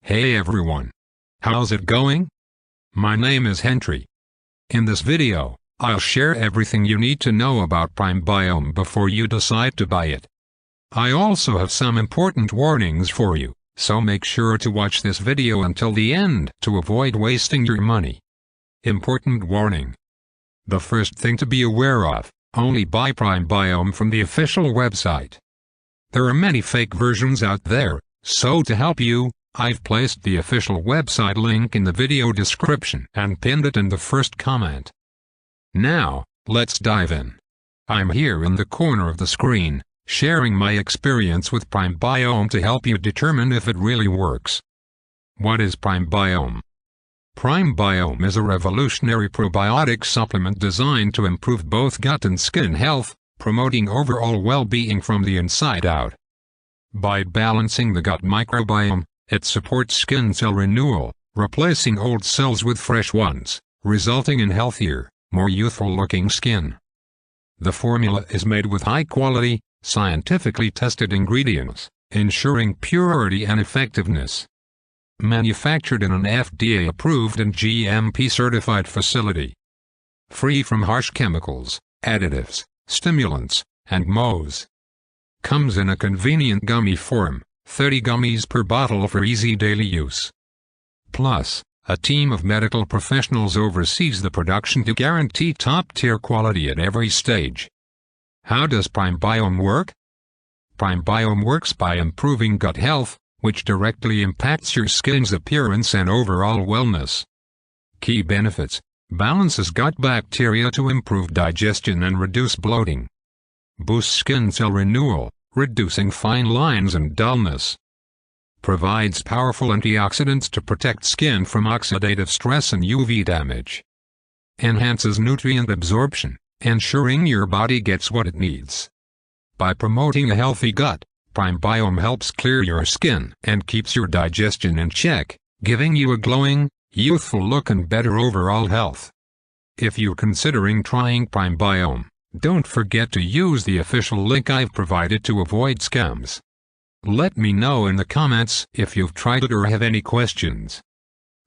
Hey everyone! How's it going? My name is Henry. In this video, I'll share everything you need to know about Biome before you decide to buy it. I also have some important warnings for you, so make sure to watch this video until the end to avoid wasting your money. Important warning. The first thing to be aware of, only buy Biome from the official website. There are many fake versions out there, so to help you, I've placed the official website link in the video description and pinned it in the first comment. Now, let's dive in. I'm here in the corner of the screen, sharing my experience with Biome to help you determine if it really works. What is Biome? Biome is a revolutionary probiotic supplement designed to improve both gut and skin health, promoting overall well-being from the inside out. By balancing the gut microbiome, it supports skin cell renewal, replacing old cells with fresh ones, resulting in healthier, more youthful-looking skin. The formula is made with high-quality, scientifically tested ingredients, ensuring purity and effectiveness. Manufactured in an FDA-approved and GMP-certified facility. Free from harsh chemicals, additives, stimulants, and GMOs. Comes in a convenient gummy form, 30 gummies per bottle for easy daily use. Plus, a team of medical professionals oversees the production to guarantee top-tier quality at every stage. How does Biome work? Biome works by improving gut health, which directly impacts your skin's appearance and overall wellness. Key benefits: balances gut bacteria to improve digestion and reduce bloating. Boosts skin cell renewal, reducing fine lines and dullness. Provides powerful antioxidants to protect skin from oxidative stress and UV damage. Enhances nutrient absorption, ensuring your body gets what it needs. By promoting a healthy gut, Biome helps clear your skin and keeps your digestion in check, giving you a glowing, youthful look and better overall health. If you're considering trying Biome, don't forget to use the official link I've provided to avoid scams. Let me know in the comments if you've tried it or have any questions.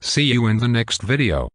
See you in the next video.